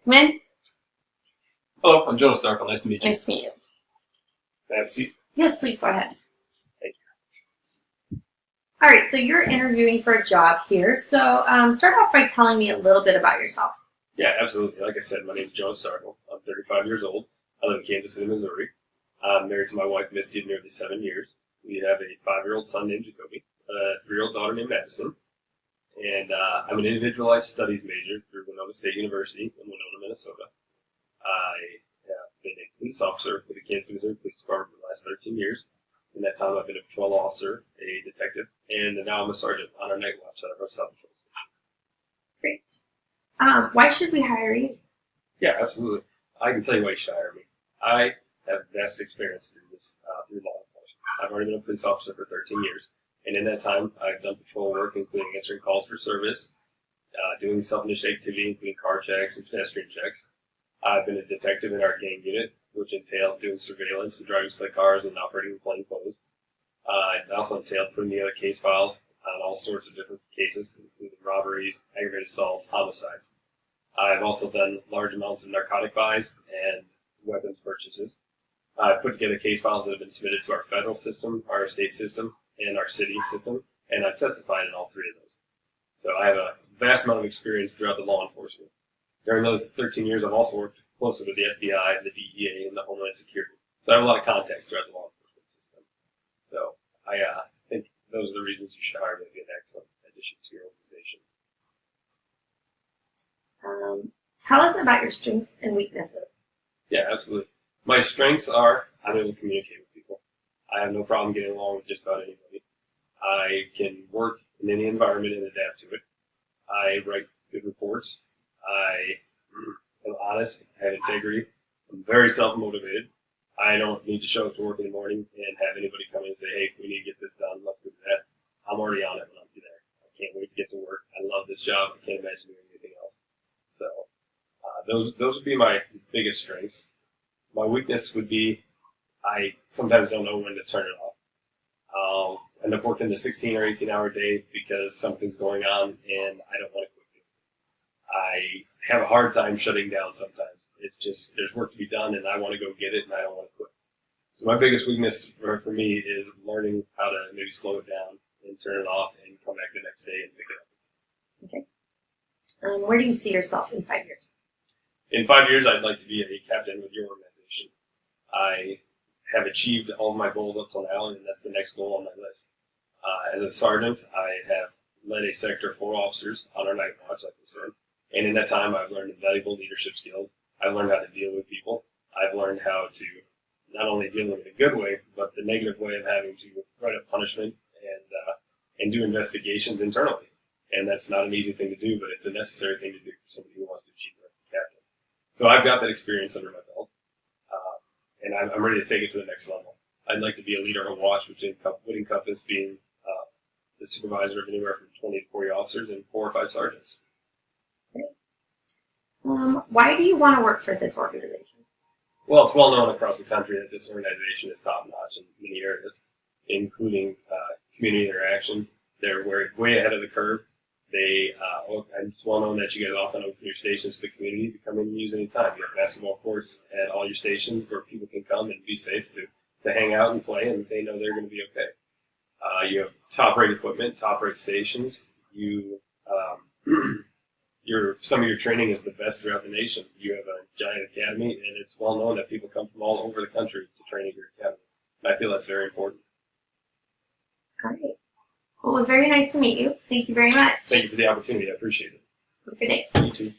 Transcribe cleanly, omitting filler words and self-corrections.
Come in. Hello, I'm Jonas Darkle. Nice to meet you. Nice to meet you. May I have a seat? Yes, please go ahead. Thank you. All right, so you're interviewing for a job here. So start off by telling me a little bit about yourself. Yeah, absolutely. Like I said, my name is Jonas Darkle. I'm 35 years old. I live in Kansas City, Missouri. I'm married to my wife, Misty, of nearly 7 years. We have a 5-year-old son named Jacoby, a 3-year-old daughter named Madison, and I'm an individualized studies major through Winona State University in Winona, Minnesota. I have been a police officer with the Kansas City, Missouri Police Department for the last 13 years. In that time, I've been a patrol officer, a detective, and now I'm a sergeant on our night watch out of our South Patrol Station. Great. Why should we hire you? Yeah, absolutely. I can tell you why you should hire me. I have vast experience through law enforcement. I've already been a police officer for 13 years, and in that time, I've done patrol work, including answering calls for service, doing self-initiated activity, including car checks and pedestrian checks. I've been a detective in our gang unit, which entailed doing surveillance and driving slick cars and operating in plain clothes. It also entailed putting together case files on all sorts of different cases, including robberies, aggravated assaults, homicides. I've also done large amounts of narcotic buys and weapons purchases. I've put together case files that have been submitted to our federal system, our state system, and our city system, and I've testified in all 3 of those. So I have a vast amount of experience throughout the law enforcement. During those 13 years, I've also worked closely with the FBI, the DEA, and the Homeland Security. So I have a lot of contacts throughout the law enforcement system. So I think those are the reasons you should hire me to be an excellent addition to your organization. Tell us about your strengths and weaknesses. Yeah, absolutely. My strengths are I'm able to communicate with people. I have no problem getting along with just about anybody. I can work in any environment and adapt to it. I write good reports. I am honest. I have integrity. I'm very self-motivated. I don't need to show up to work in the morning and have anybody come in and say, hey, we need to get this done. Let's do that. I'm already on it when I'm there. I can't wait to get to work. I love this job. I can't imagine doing anything else. So those would be my biggest strengths. My weakness would be I sometimes don't know when to turn it off. I'll end up working a 16 or 18-hour day because something's going on and I don't want to quit. I have a hard time shutting down sometimes. It's just there's work to be done and I want to go get it and I don't want to quit. So my biggest weakness for me is learning how to maybe slow it down and turn it off and come back the next day and pick it up. Okay. Where do you see yourself in 5 years? In 5 years, I'd like to be a captain with your organization. I have achieved all of my goals up till now, and that's the next goal on my list. As a sergeant, I have led a sector of 4 officers on our night watch, like I said. And in that time, I've learned invaluable leadership skills. I've learned how to deal with people. I've learned how to not only deal with it in a good way, but the negative way of having to write up punishment and do investigations internally. And that's not an easy thing to do, but it's a necessary thing to do for somebody who wants to achieve the captain. So I've got that experience under my belt, and I'm ready to take it to the next level. I'd like to be a leader on watch, which would encompass being the supervisor of anywhere from 20 to 40 officers and 4 or 5 sergeants. Why do you want to work for this organization? Well, it's well known across the country that this organization is top-notch in many areas, including community interaction. They're way ahead of the curve. It's well known that you guys often open your stations to the community to come in and use anytime. You have basketball courts at all your stations where people can come and be safe to hang out and play, and they know they're going to be okay. You have top-rate equipment, top-rate stations. Some of your training is the best throughout the nation. You have a giant academy, and it's well known that people come from all over the country to train at your academy. And I feel that's very important. All right. Well, it was very nice to meet you. Thank you very much. Thank you for the opportunity. I appreciate it. Have a good day. You too.